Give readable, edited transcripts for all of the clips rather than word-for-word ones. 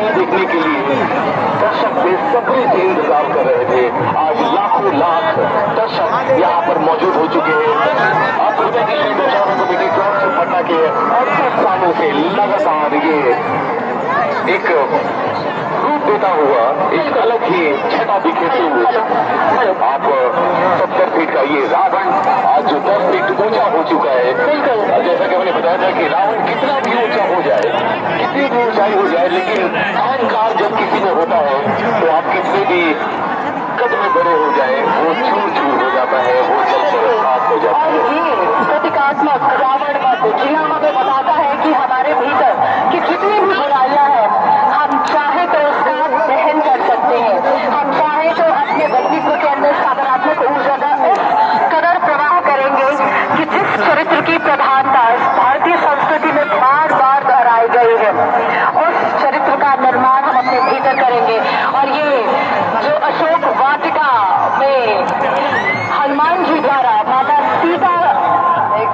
ही देखने के लिए दर्शक बेसब्री से इंतजार कर रहे थे। आज लाखों लाख दर्शक यहाँ पर मौजूद हो चुके हैं। आप हृदय की शहीद बचाने कमेटी ग्राउंड से पटना के 38 सालों से लगातार ये एक रूप देता हुआ एक अलग ही छटा बिखेरते हुए आप 70 फीट का ये रावण आज जो 10 फीट ऊंचा हो चुका है। जैसा कि मैंने बताया था कि रावण कितना भी ऊंचा हो जाए, कितनी भी ऊंचाई हो जाए, लेकिन अहंकार जब किसी में होता है तो आप कितने भी कद में बड़े हो जाए वो चूर चूर हो जाता है, वो जलकर खाक हो जाता है। और ये प्रतीकात्मक रावण वध जी हमें बताता है कि हमारे भीतर कि जितनी भी बुराइयां हैं हम चाहे तो उसका दहन कर सकते हैं। हम चाहे तो अपने व्यक्तित्व के अंदर सकारात्मक ऊर्जा का इस कदर प्रवाह करेंगे कि जिस चरित्र की प्रधानता भारतीय संस्कृति में बार बार दोहराई गई है उस चरित्र का निर्माण हम अपने भीतर करेंगे। और ये जो अशोक वाटिका में हनुमान जी द्वारा माता सीता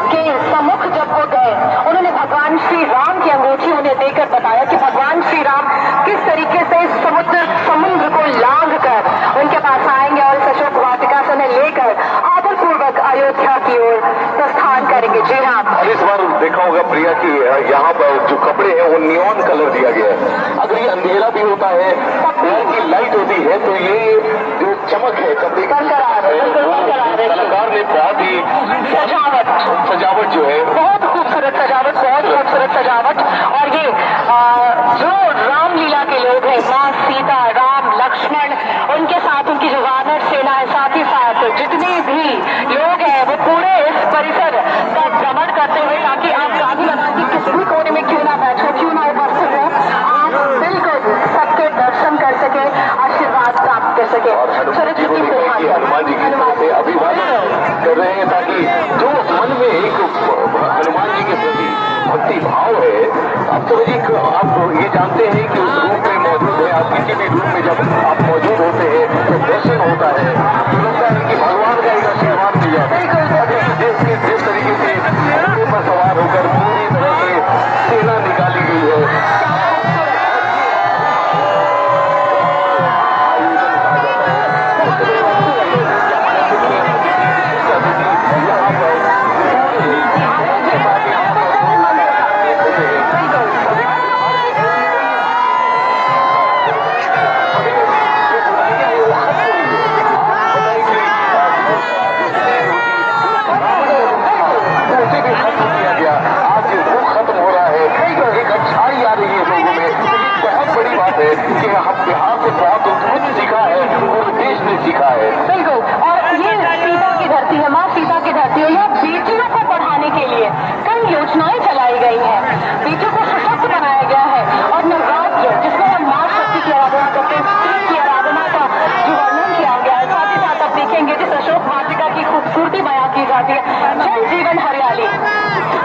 के सम्मुख जब वो गए, उन्होंने भगवान श्री राम की अंगूठी उन्हें देकर बताया कि भगवान श्री राम किस तरीके से समुद्र को लांघ कर उनके पास आएंगे और इस अशोक वाटिका से उन्हें लेकर आदरपूर्वक अयोध्या की ओर प्रस्थान करेंगे। जी हाँ, और इस बार देखा होगा प्रिया की यहाँ पर जो कपड़े हैं वो नियॉन कलर दिया गया है। अगर ये अंधेरा भी होता है, की लाइट होती है तो ये जो चमक है कपड़े की कलाकार ने बहुत ही सजावट जो है बहुत खूबसूरत सजावट। और ये जो रामलीला के लोग हैं, माँ सीता, राम, लक्ष्मण, उनके साथ उनकी जो वानर सेना है, साथ ही साथ जितने भी लोग हैं वो पूरे इस परिसर का भ्रमण करते हुए, ताकि आप गांधी मैदान की किसी भी कोने में क्यों ना बैठो, क्यों ना उपस्थित हो, आप बिल्कुल सबके दर्शन कर सके, आशीर्वाद प्राप्त कर सके। हनुमान जी की तरफ से अभिवादन कर रहे हैं ताकि जो मन में एक हनुमान जी के प्रति भक्ति भाव है, आप समझिए आप ये जानते हैं कि उस रूप में मौजूद है। आप किसी भी रूप में जब आप मौजूद होते हैं तो दर्शन होता है तो लगता है कि भगवान का एक आशीर्वाद मिल जाता है। जिस तरीके से घोड़े पर सवार होकर पूरी तरह से सेना निकाली गई है, कि हम बिहार से बहुत कुछ सीखा है, पूरे देश ने सीखा है। बिल्कुल, और ये सीता की धरती है, माँ सीता की धरती है। यहाँ बेटियों को पढ़ाने के लिए कई योजनाएं चलाई गई हैं, बेटियों को सशक्त बनाया गया है। और नवरात्र जिसमें हम माँ शक्ति की आराधना करते हैं, स्त्री की आराधना का जो वर्णन किया गया है, साथ ही साथ आप देखेंगे जिस अशोक वाटिका की खूबसूरती बयां की जाती है। जल जीवन हरियाली,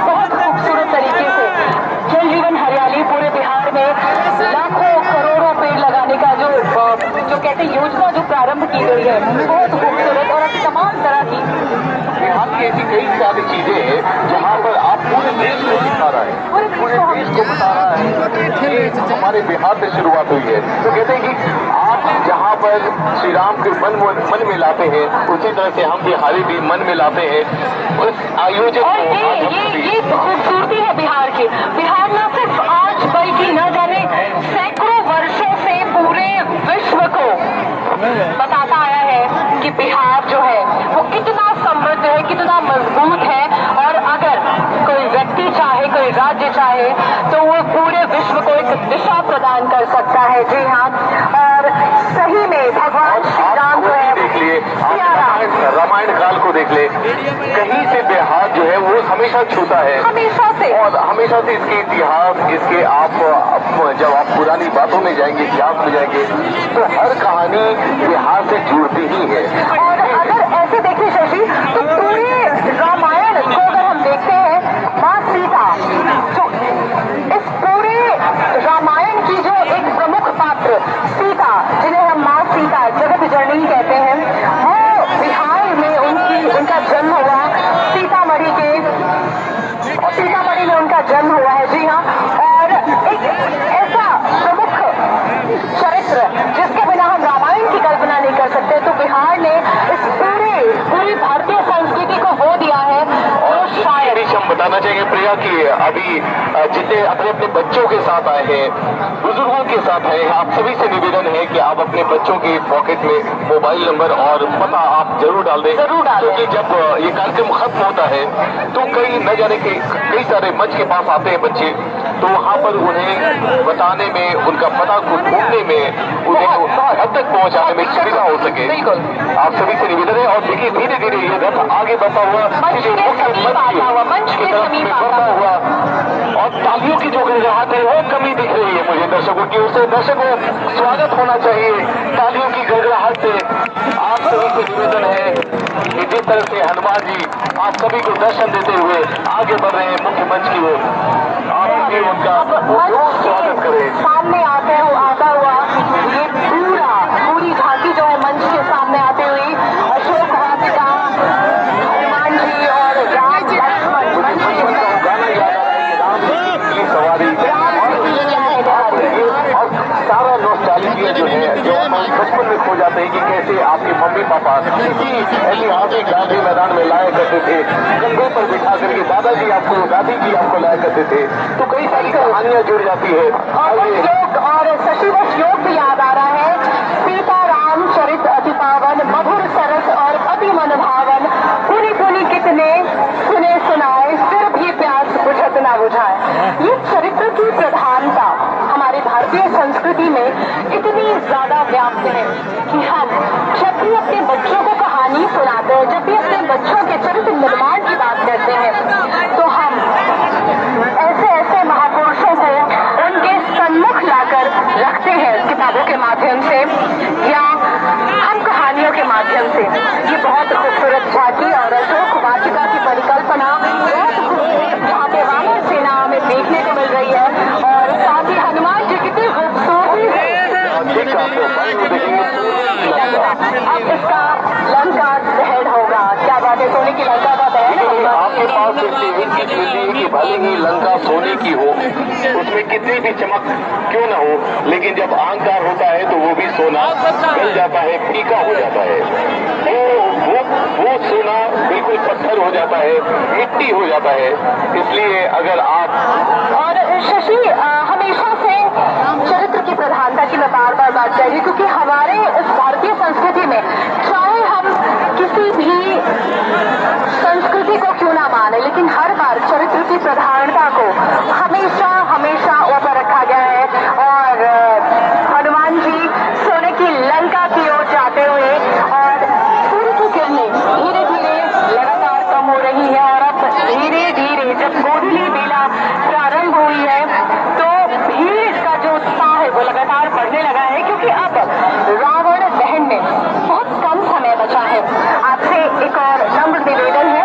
बहुत खूबसूरत तरीके से जल जीवन हरियाली पूरे बिहार में लाखों करोड़ों पेड़ लगाने का जो कहते हैं योजना जो प्रारंभ की गई है, बहुत खूबसूरत और तमाम तरह की बिहार की ऐसी कई सारी चीजें हैं जहाँ पर आप पूरे देश को दिखा रहा है, पूरे देश को बता रहा है। ये हमारे बिहार से शुरुआत हुई है। तो कहते हैं कि आप जहाँ पर श्री राम के मन में लाते हैं, उसी तरह से हम बिहारी भी मन में लाते हैं उस आयोजन को। ये खूबसूरती है बिहार की। बिहार न सिर्फ आज बल्कि न जाने सैकड़ों वर्षों से पूरे विश्व को बताता आया है कि बिहार जो है वो कितना समृद्ध है, कितना मजबूत है। और अगर कोई व्यक्ति चाहे, कोई राज्य चाहे तो वो पूरे विश्व को एक दिशा प्रदान कर सकता है। जी हाँ, और सही में भगवान श्री राम जो है, देख लिए रामायण काल को देख ले, कहीं से बिहार जो है वो हमेशा छूता है, हमेशा से। और हमेशा से इसके इतिहास, इसके आप जब आप पुरानी बातों में जाएंगे, इतिहास में जाएंगे, तो हर कहानी बिहार से जुड़ती ही है। और अगर ऐसे देखें शशि, तो पूरे रामायण को अगर हम देखते हैं, माँ सीता जो इस पूरे रामायण की जो एक प्रमुख पात्र सीता, जिन्हें हम माँ सीता जगत जननी कहते हैं, वो बिहार में उनका जन्म हुआ। सीतामढ़ी में उनका जन्म हुआ है। जी हाँ, और एक ऐसा प्रमुख बताना चाहेंगे प्रिया कि अभी जितने अपने अपने बच्चों के साथ आए हैं, बुजुर्गों के साथ आए हैं, आप सभी से निवेदन है कि आप अपने बच्चों के पॉकेट में मोबाइल नंबर और पता आप जरूर डाल दें, क्योंकि जब ये कार्यक्रम खत्म होता है तो कई न जाने के कई सारे मंच के पास आते हैं बच्चे, तो वहाँ पर उन्हें बताने में, उनका पता को ढूंढने में, उन्हें हद तक पहुँचाने में सुविधा हो सके। आप सभी से निवेदन है। और देखिए धीरे धीरे ये रथ आगे बढ़ता हुआ मुख्य मंच की तरफ में बढ़ता हुआ, और तालियों की जो गड़गड़ाहट है वो कमी दिख रही है मुझे दर्शकों की ओर से। दर्शकों, स्वागत होना चाहिए तालियों की गड़गड़ाहट से। आप सभी से निवेदन है कि जिस तरह से हनुमान जी आप सभी को दर्शन देते हुए आगे बढ़ रहे हैं मुख्य मंच की ओर, आप भी उनका स्वागत करें। सामने आता हुआ ये पूरी झांकी जो है मंच के सामने आते हुए अशोक वाटिका, हनुमान जी और राम लक्ष्मण गाना याद आ रहा है, राम की सवारी और सारा नॉस्टैल्जिया जो है, जो हम बचपन में खो जाते हैं कि कैसे आपके मम्मी पापा किसी ऐतिहासिक गांधी मैदान में लाया करते थे, कंधे पर बिठा करके दादाजी आपको, दादी जी आपको लाया करते थे, तो कई सारी कहानियां जुड़ जाती है। और शशिवश योग भी याद आ रहा है, सीता राम चरित अति पावन, मधुर सरस और अति मनभावन, पुनि पुनि कितने सुने सुनाए, फिर भी प्यास बुझत ना बुझाए। ये चरित्र की प्रधानता हमारी भारतीय संस्कृति में इतनी ज्यादा व्याप्त है कि हम जब भी अपने बच्चों को कहानी सुनाते हैं, जब भी अपने बच्चों के चरित्र निर्माण की बात करते हैं, तो हम ऐसे महापुरुषों को उनके सन्मुख लाकर रखते हैं किताबों के माध्यम से या हम कहानियों के माध्यम से। ये बहुत खूबसूरत झांकी और अशोक वाटिका की परिकल्पना बहुत खूबसूरत जहाँ पे वानर सेना हमें देखने को मिल रही है, और साथ ही हनुमान जी कितनी खूबसूरती है। अब इसका लंका दहन होगा। क्या बात है, सोने की लंका का दहन होगा। आपके पास कि भले ही लंका सोने की हो, उसमें कितनी भी चमक क्यों ना हो, लेकिन जब अहंकार होता है तो वो भी सोना गल जाता है, फीका हो जाता है। वो सोना बिल्कुल पत्थर हो जाता है, मिट्टी हो जाता है। इसलिए अगर आप और शशि हमेशा से चरित्र की प्रधानता की मैं बार बार बात कर रही हूँ, क्योंकि हमारे इस भारतीय संस्कृति में चाहे हम किसी भी संस्कृति को क्यों ना माने, लेकिन हर बार चरित्र की प्रधानता को हमेशा ऊपर रखा गया है। और हनुमान जी सोने की लंका की ओर जाते हुए और सूर्य की किरणें धीरे धीरे लगातार कम हो रही है, और अब धीरे धीरे जब गोधूली बेला प्रारंभ हुई है तो भीड़ का जो उत्साह है वो लगातार बढ़ने लगा है, क्योंकि अब रावण दहन में बहुत कम समय बचा है। आपसे एक और नम्र निवेदन है,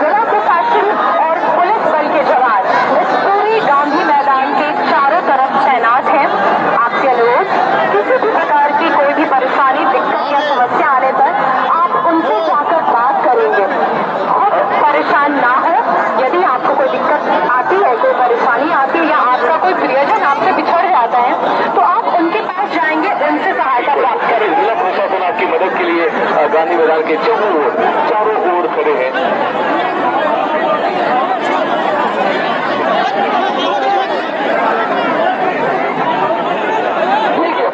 जिला प्रशासन और पुलिस बल के जवान इस पूरी गांधी मैदान के चारों तरफ तैनात हैं। आपसे अनुरोध, किसी भी प्रकार की कोई भी परेशानी, दिक्कत या समस्या आने पर आप उनसे जाकर बात करेंगे, खुद परेशान ना हो। यदि आपको कोई दिक्कत आती है, कोई परेशानी आती है या आपका कोई प्रियजन आपसे बिछड़ जाता है, तो आप उनके पास जाएंगे, उनसे सहायता प्राप्त करेंगे। जिला प्रशासन आपकी मदद के लिए गांधी मैदान के चारों ओर खड़े हैं।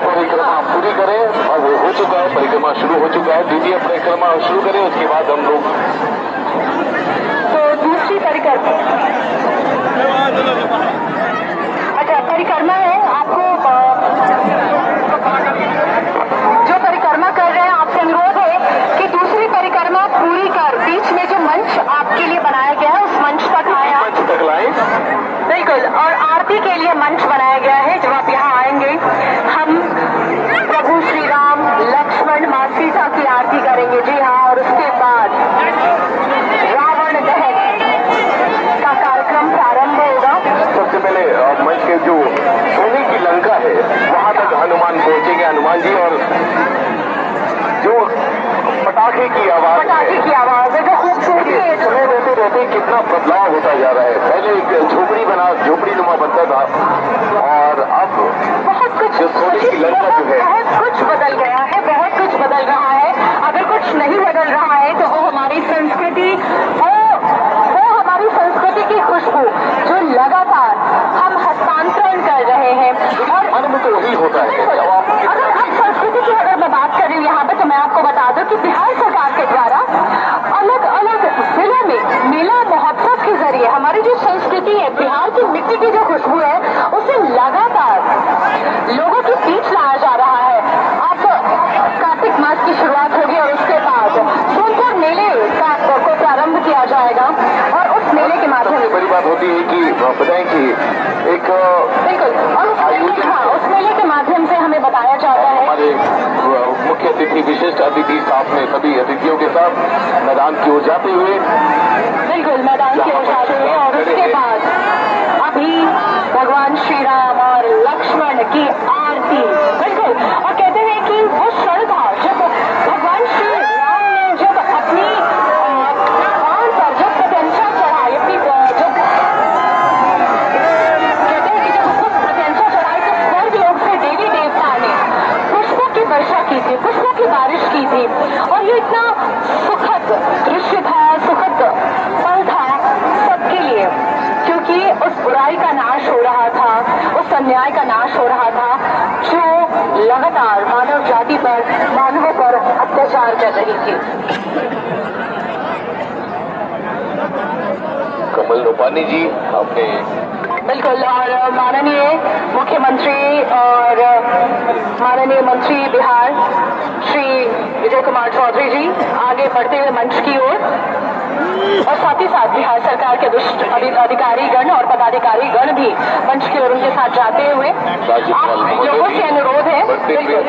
परिक्रमा पूरी करें, और वो हो चुका है, परिक्रमा शुरू हो चुका है। द्वितीय परिक्रमा शुरू करें, उसके बाद हम लोग तो दूसरी परिक्रमा, अच्छा परिक्रमा है, आपको जो परिक्रमा कर रहे हैं आपसे अनुरोध है कि दूसरी परिक्रमा पूरी कर बीच में जो मंच आपके लिए बनाया गया है उस मंच तक आए, मंच तक लाएं। बिल्कुल। और आरती के लिए मंच बनाया गया है, जब आप यहाँ आएंगे हम प्रभु श्री राम लक्ष्मण माँ सीता की आरती करेंगे। जी हाँ, और उसके बाद रावण दहन का कार्यक्रम प्रारंभ होगा। सबसे पहले मंच के जो सोने की लंका है वहां तक हनुमान पहुंचेंगे, हनुमान जी, और जो पटाखे की आवाज है जो खूबसूरती है, समय रहते रहते कितना बदलाव होता जा रहा है। पहले एक झोपड़ी नुमा बनता था, और अब बहुत कुछ जो सोने की लंका जो है, बहुत कुछ बदल गया है, बहुत कुछ बदल रहा है। अगर कुछ नहीं बदल रहा है तो वो हमारी संस्कृति की में तो वही होता है। जब आप अगर संस्कृति की अगर मैं बात कर रही हूँ यहाँ पे, तो मैं आपको बता दूं कि बिहार सरकार के द्वारा अलग अलग जिलों में मेला महोत्सव के जरिए हमारी जो संस्कृति है, बिहार की मिट्टी की जो खुशबू है, उसे लगातार लोगों के बीच लाया जा रहा है। अब कार्तिक मास की शुरुआत होगी और उसके बाद सोनपुर मेले को प्रारंभ किया जाएगा और उस मेले के माध्यम से बड़ी बात होती है कि बताएं कि एक बिल्कुल, और उस मेले के माध्यम से हमें बताया जाता है। हमारे मुख्य अतिथि, विशिष्ट अतिथि साथ में सभी अतिथियों के साथ मैदान की ओर जाते हुए, बिल्कुल मैदान की ओर जाते हुए, और उसके बाद अभी भगवान श्री राम और लक्ष्मण की आरती। बिल्कुल, और कहते हैं कि वो क्षण था जब भगवान श्री राम ने जब अपनी कान पर जब प्रत्यंचा चढ़ाई, अपनी जब कहते हैं कि जब उसको प्रत्यंचा चढ़ाई तो स्वर्ग लोक से देवी देवता ने पुष्पों की वर्षा की थी, पुष्पों की बारिश की थी, और ये इतना सुखद दृश्य था, सुखद पल था सबके लिए, क्योंकि उस बुराई का नाश हो रहा था, उस अन्याय का नाश हो रहा था जो लगातार मानव जाति पर, मानवों पर अत्याचार कर रही थी। कमल रूपानी जी आपने बिल्कुल, और माननीय मुख्यमंत्री और माननीय मंत्री बिहार श्री विजय कुमार चौधरी जी आगे बढ़ते हुए मंच की ओर, और साथ ही साथ बिहार सरकार के वरिष्ठ अधिकारीगण और पदाधिकारीगण भी मंच की ओर उनके साथ जाते हुए आप लोगों से अनुरोध है। बिल्कुल,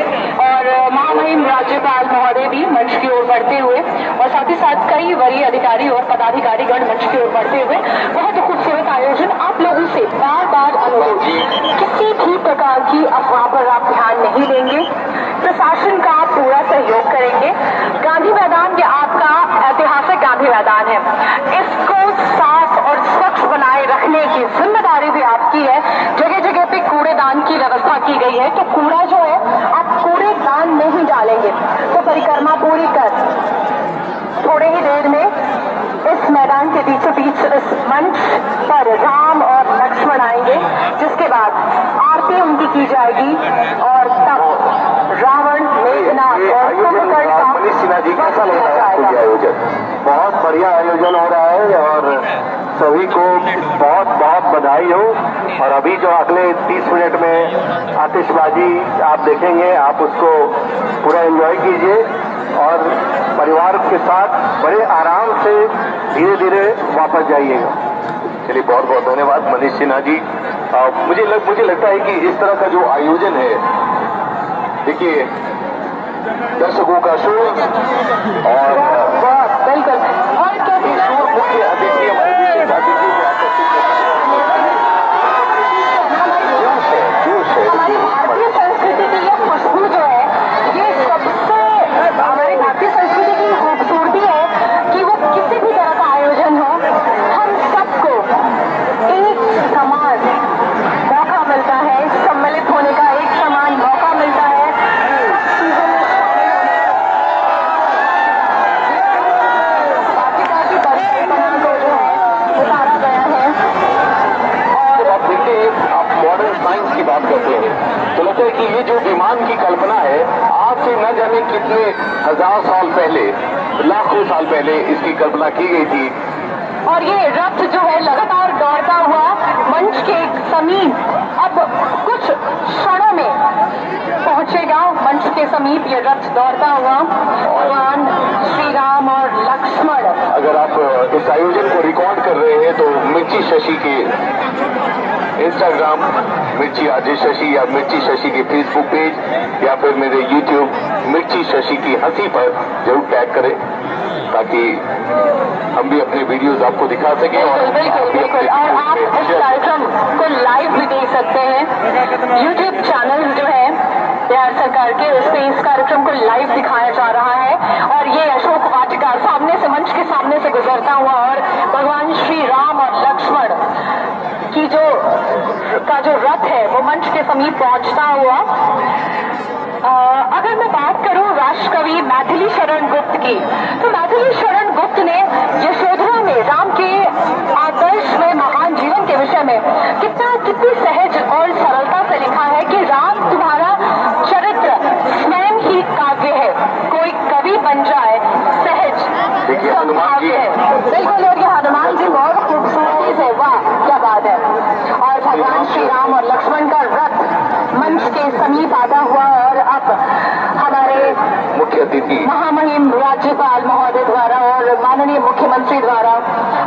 और महामहिम राज्यपाल महोदय भी मंच की ओर बढ़ते हुए, और साथ ही साथ कई वरीय अधिकारी और पदाधिकारीगण मंच की ओर बढ़ते हुए। बहुत खूबसूरत आयोजन। आप लोगों से बार बार अनुरोध, किसी भी प्रकार की अफवाह पर आप ध्यान नहीं देंगे, प्रशासन का पूरा सहयोग करेंगे। गांधी मैदान ये आपका ऐतिहासिक गांधी मैदान है, इसको साफ और स्वच्छ बनाए रखने की जिम्मेदारी भी आपकी है। जगह जगह पे कूड़ेदान की व्यवस्था की गई है, तो कूड़ा जो है आप कूड़ेदान में ही डालेंगे। तो परिक्रमा पूरी कर थोड़े ही देर में इस मैदान के बीचों बीच इस मंच पर राम और लक्ष्मण आएंगे, जिसके बाद आरती उनकी की जाएगी, और तब रावण, मेघनाथ और कुंभकर्ण का मनीष सिन्हा जी कैसा लग रहा है ये आयोजन? बहुत बढ़िया आयोजन हो रहा है और सभी को बहुत बहुत बधाई हो। और अभी जो अगले 30 मिनट में आतिशबाजी आप देखेंगे, आप उसको पूरा एंजॉय कीजिए और परिवार के साथ बड़े आराम से धीरे धीरे वापस जाइएगा। चलिए, बहुत बहुत धन्यवाद मनीष सिन्हा जी। मुझे लगता है कि इस तरह का जो आयोजन है, देखिए दर्शकों का शोर और बिल्कुल, और मुख्य अतिथि हमारे विशेष अतिथि हमारी भारतीय संस्कृति की ये खुशबू जो है, ये सबसे हमारी भारतीय संस्कृति की खूबसूरती है कि वो किसी भी तरह का आयोजन हो, हम सबको एक समान मौका मिलता है, सम्मिलित होने का एक समान मौका मिलता है। वाटिका की कल्पना को जो है उतारा गया है, जब आप देखते हैं, आप मॉडर्न साइंस की बात करते हैं, तो लगता है कि ये जो विमान की कल्पना है, आज से न जाने कितने हजार साल पहले, लाखों साल पहले इसकी कल्पना की गई थी। और ये रथ जो है लगातार दौड़ता हुआ मंच के समीप अब कुछ क्षणों में पहुंचेगा। मंच के समीप ये रथ दौड़ता हुआ भगवान श्री राम और लक्ष्मण। अगर आप इस आयोजन को रिकॉर्ड कर रहे हैं तो मिर्ची शशि के इंस्टाग्राम, मिर्ची आरजे शशि, या मिर्ची शशि के फेसबुक पेज, या फिर मेरे यूट्यूब मिर्ची शशि की हंसी पर जरूर टैग करें, ताकि हम भी अपने वीडियोस आपको दिखा सकें। और बिल्कुल, और आप इस कार्यक्रम को लाइव भी देख सकते हैं। यूट्यूब चैनल जो है बिहार सरकार के, उस पर इस कार्यक्रम को लाइव दिखाया जा रहा है। और ये अशोक वाटिका सामने से, मंच के सामने से गुजरता हुआ, और भगवान श्री राम और लक्ष्मण की जो रथ है वो मंच के समीप पहुंचता हुआ। अगर मैं बात करूं राष्ट्रकवि मैथिली शरण गुप्त की, तो मैथिली शरण गुप्त ने यशोधरा में राम के आदर्श में महान जीवन के विषय में कितनी सहज और सरलता से लिखा है कि राम समीप आता हुआ और अब हमारे मुख्य अतिथि महामहिम राज्यपाल महोदय द्वारा और माननीय मुख्यमंत्री द्वारा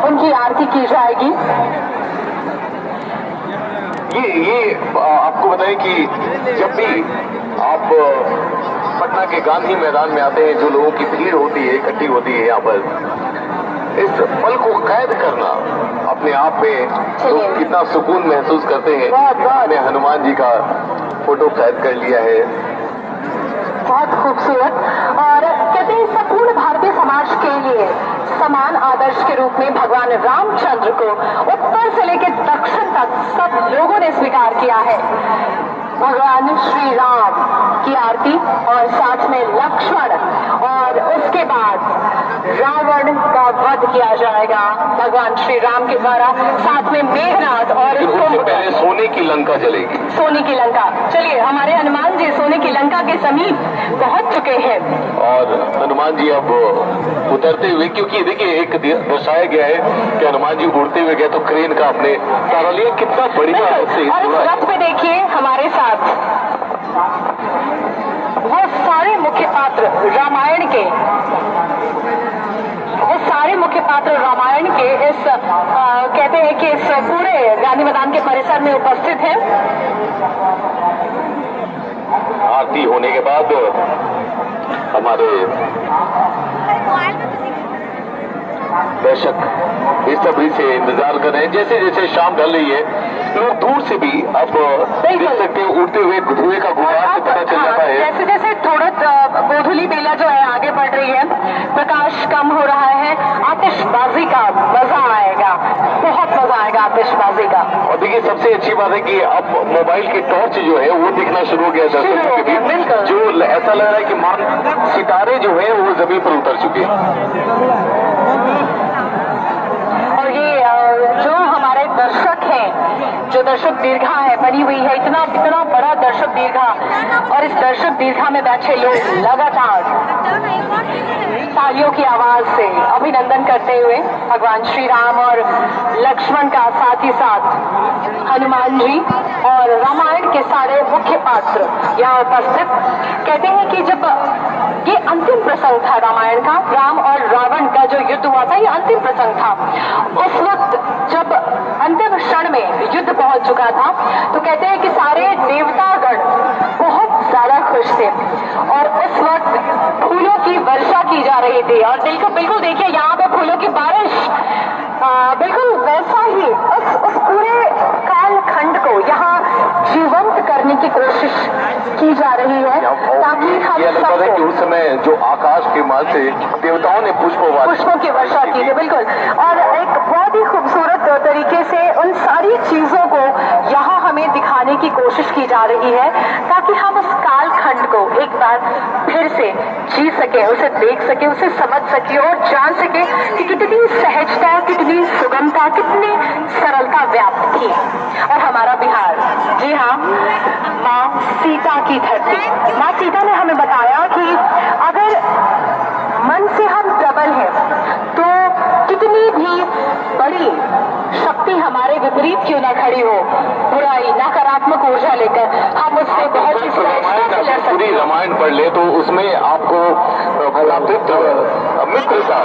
उनकी आरती की जाएगी। ये आपको बताएं कि जब भी आप पटना के गांधी मैदान में आते हैं, जो लोगों की भीड़ होती है, इकट्ठी होती है यहाँ पर, इस पल को कैद करना अपने आप में लोग कितना सुकून महसूस करते हैं। हमने हनुमान जी का फोटो कैद कर लिया है, बहुत खूबसूरत। और कहते हैं संपूर्ण भारतीय समाज के लिए समान आदर्श के रूप में भगवान रामचंद्र को उत्तर से लेकर दक्षिण तक सब लोगों ने स्वीकार किया है। भगवान श्री राम की आरती और साथ में लक्ष्मण और उसके बाद रावण का वध किया जाएगा भगवान श्री राम के द्वारा, साथ में मेघनाथ और उससे पहले सोने की लंका जलेगी। सोने की लंका। चलिए, हमारे हनुमान जी सोने की लंका के समीप पहुंच चुके हैं और हनुमान जी अब उतरते हुए, क्योंकि देखिए एक दर्शाया गया है कि हनुमान जी उड़ते हुए गए तो क्रेन का आपने सहारा लिया, कितना बढ़िया और इस रथ पे देखिए हमारे साथ वो सारे मुख्य पात्र रामायण के, इस कहते हैं कि इस पूरे गांधी मैदान के परिसर में उपस्थित हैं। आरती होने के बाद हमारे दर्शक बेसब्री से इंतजार कर रहे हैं। जैसे जैसे शाम ढल रही है, लोग दूर से भी अब देख सकते हैं उड़ते हुए धुएं का गुबार से पता चल जाता है। जैसे जैसे थोड़ा गोधूली बेला जो है आगे बढ़ रही है, प्रकाश कम हो रहा है, आतिशबाजी का मजा आएगा, बहुत मजा आएगा आतिशबाजी का। और देखिए सबसे अच्छी बात है कि अब मोबाइल की टॉर्च जो है वो दिखना शुरू हो गया दर्शकों के बीच, जो ऐसा लग रहा है कि मान सितारे जो है वो जमीन पर उतर चुके हैं। और ये जो हमारे दर्शक हैं, जो दर्शक दीर्घा है बनी हुई है, इतना बड़ा दर्शक दीर्घा, और इस दर्शक दीर्घा में बैठे लोग लगातार तालियों की आवाज से अभिनंदन करते हुए भगवान श्री राम और लक्ष्मण का, साथ ही साथ हनुमान जी और रामायण के सारे मुख्य पात्र यहाँ उपस्थित। कहते हैं कि जब ये अंतिम प्रसंग था रामायण का, राम और रावण का जो युद्ध हुआ था, ये अंतिम प्रसंग था। उस वक्त जब अंतिम क्षण में युद्ध पहुंच चुका था, तो कहते हैं कि सारे देवतागण बहुत ज्यादा खुश थे और उस वक्त फूलों की वर्षा की जा रही थी। और बिल्कुल देखिए यहाँ पे फूलों की बारिश, बिल्कुल वैसा ही उस पूरे कालखंड को यहाँ जीवंत करने की कोशिश की जा रही है, ताकि हम सबको, कि उस समय जो आकाश के माल से देवताओं ने पुष्पों की वर्षा की थी। बिल्कुल, और एक बहुत ही खूबसूरत तरीके से उन सारी चीजों को यहाँ हमें दिखाने की कोशिश की जा रही है, ताकि हम उस कालखंड को एक बार फिर से जी सके, उसे देख सके, उसे समझ सके और जान सके कि कितनी सहजता, कितनी सुगमता, कितनी सरलता व्याप्त थी। और हमारा बिहार, जी हाँ, माँ सीता की धरती। माँ सीता ने हमें बताया कि अगर मन से हम प्रबल हैं तो कितनी भी बड़ी शक्ति हमारे विपरीत क्यों ना खड़ी हो, बुराई, नकारात्मक ऊर्जा लेकर हम उससे बहुत ही सहजता से लड़ सकते हैं। रामायण पढ़ ले तो उसमें आपको मित्रता,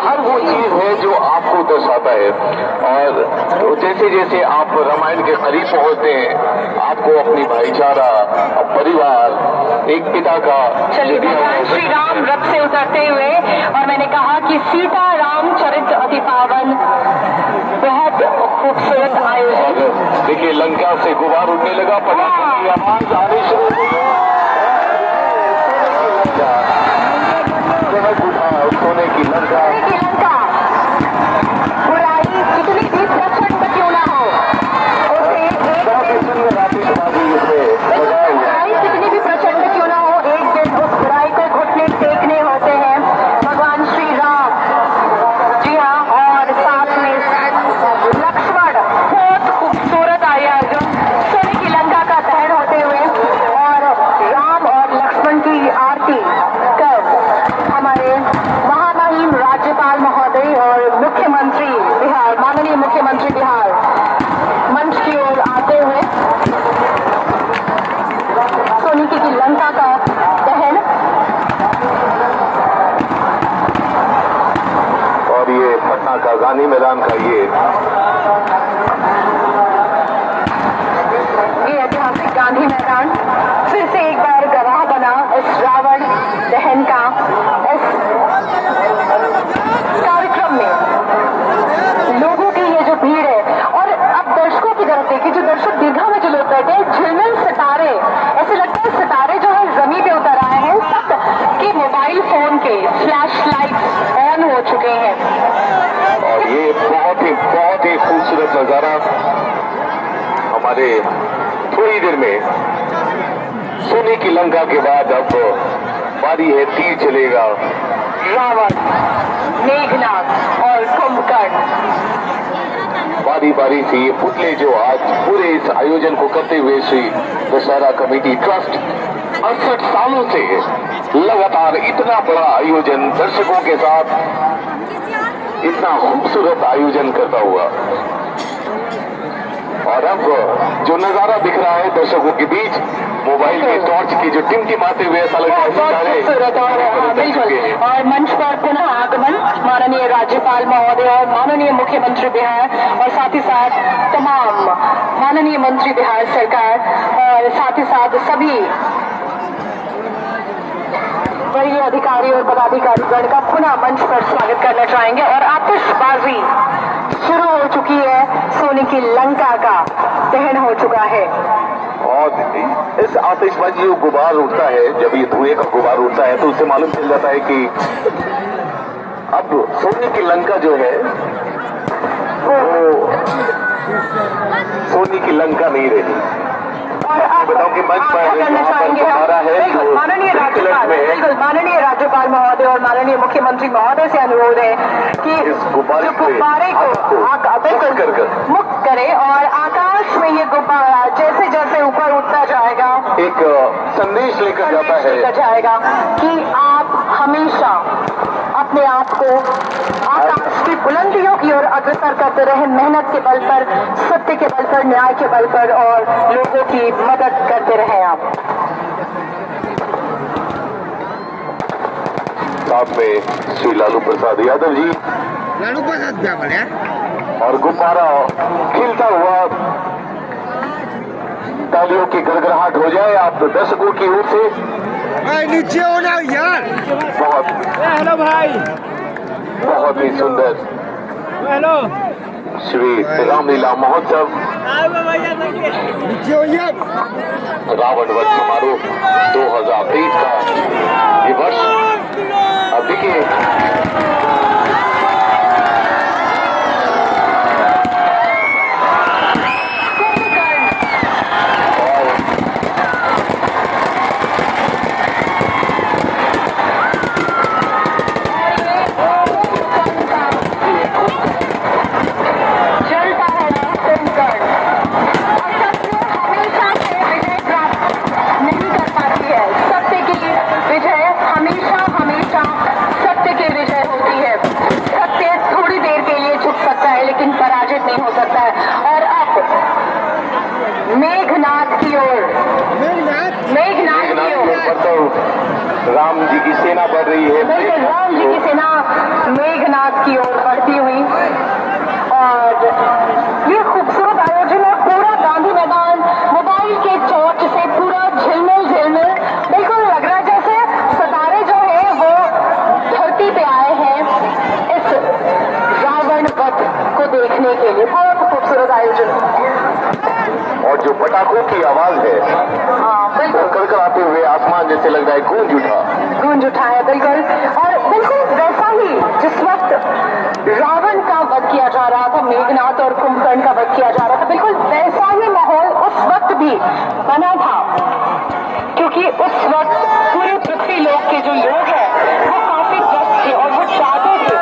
हर वो चीज है जो आपको दर्शाता है। और जैसे जैसे आप रामायण के करीब पहुंचते हैं, आपको अपनी भाईचारा, परिवार, एक पिता का। चलिए, भगवान श्री राम रथ से उतरते हुए, और मैंने कहा कि सीता राम चरित्र अति पावन, बहुत खूबसूरत आयोजन। देखिए लंका से गुबार उठने लगा, पटाखों की आवाज आने शुरू हो गई। सोने की लंका, बुराई कितनी भी प्रचंड क्यों ना हो, उसे बुराई कितनी भी प्रचंड क्यों ना हो, एक दिन उस बुराई को घुटने टेकने होते हैं भगवान श्री राम। जी हाँ, और साथ में लक्ष्मण। बहुत खूबसूरत आयोजन, सोने की लंका का दहन होते हुए, और की लंका का दहन। और ये पटना का गांधी मैदान का ये ऐतिहासिक गांधी मैदान फिर से एक बार गवाह बना इस रावण दहन का। इस कार्यक्रम में लोगों की ये जो भीड़ है, और अब दर्शकों की तरफ देखिए, जो दर्शक दीर्घा में जो लोग बैठे हैं, झिलमिल सितारे, ऐसे लगता है सितारे जो है जमीन पे उतर आए हैं। सबके मोबाइल फोन के फ्लैश लाइट्स ऑन हो चुके हैं। और ये बहुत ही खूबसूरत नजारा। हमारे थोड़ी देर में सोने की लंका के बाद अब बारी है तीर चलेगा। रावण, मेघनाद और कुंभकर्ण। बारी बारी से ये पुतले जो आज पूरे इस आयोजन को करते हुए श्री दशहरा कमेटी ट्रस्ट 68 सालों से लगातार इतना बड़ा आयोजन दर्शकों के साथ इतना खूबसूरत आयोजन करता हुआ, और अब जो नजारा दिख रहा है दर्शकों के बीच, मोबाइल के टॉर्च की जो टिमटिमाते हुए ऐसा लगता है खूबसूरत। और बिल्कुल, और मंच पर पुनः आगमन माननीय राज्यपाल महोदय और माननीय मुख्यमंत्री बिहार, और साथ ही साथ तमाम माननीय मंत्री बिहार सरकार, और साथ ही साथ सभी वरीय अधिकारी और पदाधिकारीगण का पुनः मंच पर स्वागत करना चाहेंगे। और आतिशबाजी शुरू हो चुकी है, सोने की लंका का दहन हो चुका है। और इस आतिशबाजी जो गुबार उठता है, जब ये धुएं का गुबार उठता है, तो उससे मालूम चल जाता है कि अब सोने की लंका जो है वो सोने की लंका नहीं रही। और आप बताओ कि मंच पर करना चाहेंगे बिल्कुल माननीय राज्यपाल महोदय और माननीय मुख्यमंत्री महोदय से अनुरोध है कि इस गुब्बारे जो गुब्बारे को बिल्कुल मुक्त करें, और आकाश में ये गुब्बारा जैसे जैसे ऊपर उठता जाएगा एक संदेश लेकर जाता है जाएगा कि आप हमेशा अपने आप को आकाश की बुलंदियों की ओर अग्रसर करते रहे, मेहनत के बल पर, सत्य के बल पर, न्याय के बल पर, और लोगों की मदद करते रहे आप। साथ में श्री लालू प्रसाद यादव जी, लालू प्रसाद क्या बोले? और गुब्बारा खिलता हुआ तालियों की गड़गड़ाहट हो जाए आप दर्शकों की ओर से। भाई नीचे होना यार। हेलो भाई, बहुत ही सुंदर हेलो श्री रामलीला महोत्सव नीचे हो यार। रावण वध समारोह 2023 का ये वर्ष अब देखिए। राम जी की सेना बढ़ रही है। बिल्कुल, राम जी की सेना मेघनाद की ओर बढ़ती हुई, और ये खूबसूरत आयोजन है। पूरा गांधी मैदान मोबाइल के टॉर्च से पूरा झिलमिल झिलमिल, बिल्कुल लग रहा है जैसे सितारे जो है वो धरती पे आए हैं इस रावण वध को देखने के लिए। बहुत खूबसूरत आयोजन, और जो पटाखों की आवाज है, हाँ बिल्कुल, कड़कड़ाते हुए आसमान जैसे लग रहा है गूंज उठा है। बिल्कुल, और बिल्कुल वैसा ही जिस वक्त रावण का वध किया जा रहा था, मेघनाद और कुंभकर्ण का वध किया जा रहा था, बिल्कुल वैसा ही माहौल उस वक्त भी बना था, क्योंकि उस वक्त पूरे पृथ्वी लोक के जो लोग हैं वो काफी ग्रस्त थे, और वो चाहते थे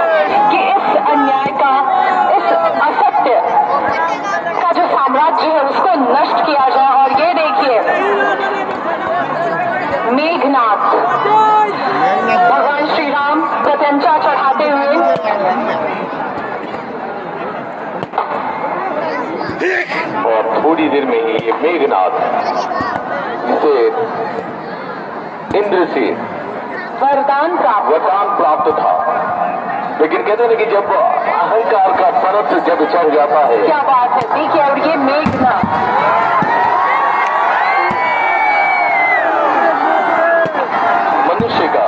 कि इस अन्याय का, इस असत्य का जो साम्राज्य है उसको नष्ट किया जाए। और ये देखिए मेघनाद भगवान श्री राम प्रत्यंचा चढ़ाते हुए, और थोड़ी देर में ही ये मेघनाद जिसे इंद्र से वरदान प्राप्त था। लेकिन कहते हैं कि जब अहंकार का परत जब चढ़ जाता है, क्या बात है, देखिए। और ये मेघनाद मनुष्य का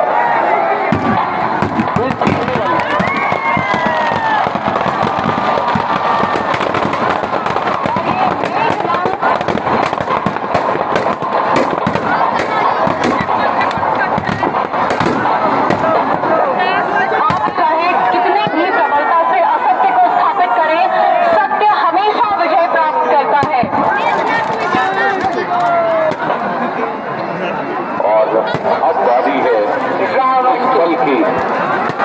अब बारी है कल की,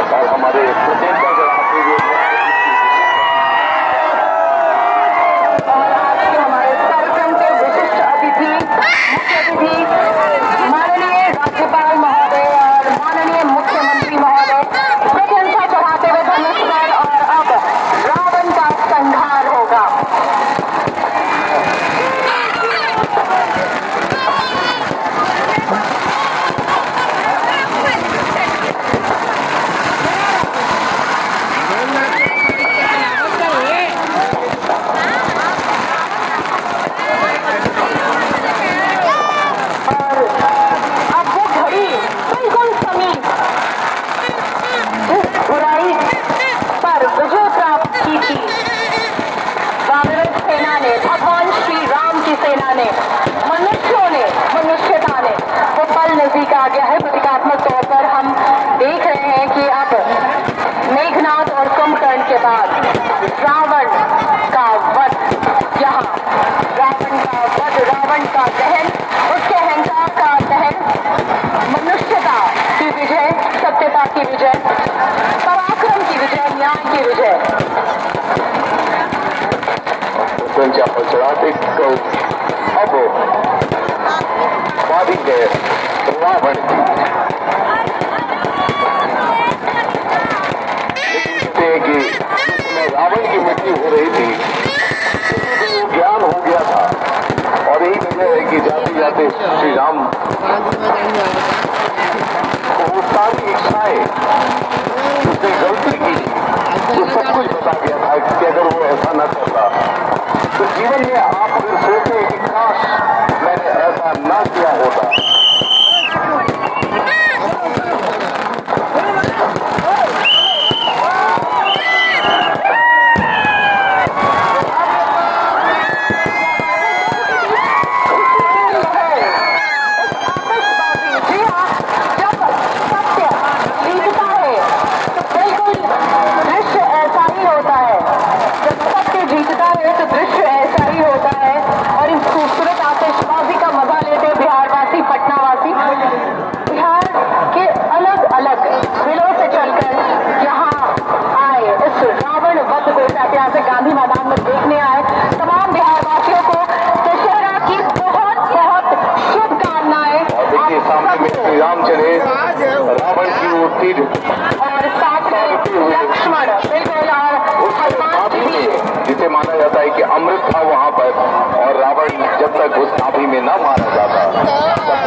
और हमारे हमारे कार्यक्रम के विशिष्ट अतिथि, मुख्य अतिथि माननीय राज्यपाल महोदय और माननीय मुख्यमंत्री महोदय प्रशंसा चढ़ाते हुए धनुष पर, और अब रावण का संहार होगा। भगवान श्री राम की सेना ने, मनुष्यों ने, मनुष्यता ने, वो पल नजदीक आ गया है। प्रतीकात्मक तौर पर हम देख रहे हैं कि अब मेघनाद और कुंभकर्ण के बाद रावण का वध, यहाँ रावण का वध, रावण का दहन, उसके अहंकार का दहन, मनुष्यता की विजय, सत्यता की विजय, पराक्रम की विजय, न्याय की विजय। चढ़ाते अब बारी है रावण की। कि रावण की मृत्यु हो रही थी, ज्ञान हो गया था, और यही वजह है कि जाते जाते श्री राम वो सारी इच्छाएं उसने गलती की, वो सब कुछ बता गया था कि अगर वो ऐसा न करता तो जीवन में आप फिर सोचे कि काश मैंने ऐसा ना किया होता। गांधी मैदान में देखने आए तमाम बिहारवासियों को दशहरा की बहुत बहुत शुभकामनाएं। देखिए सामने में श्री राम चले, रावण की वो तीर और साथ में लक्ष्मण, बिल्कुल, और हनुमान जी, जिसे माना जाता है कि अमृत था वहाँ पर, और रावण जब तक उस नाभि में न मारा जाता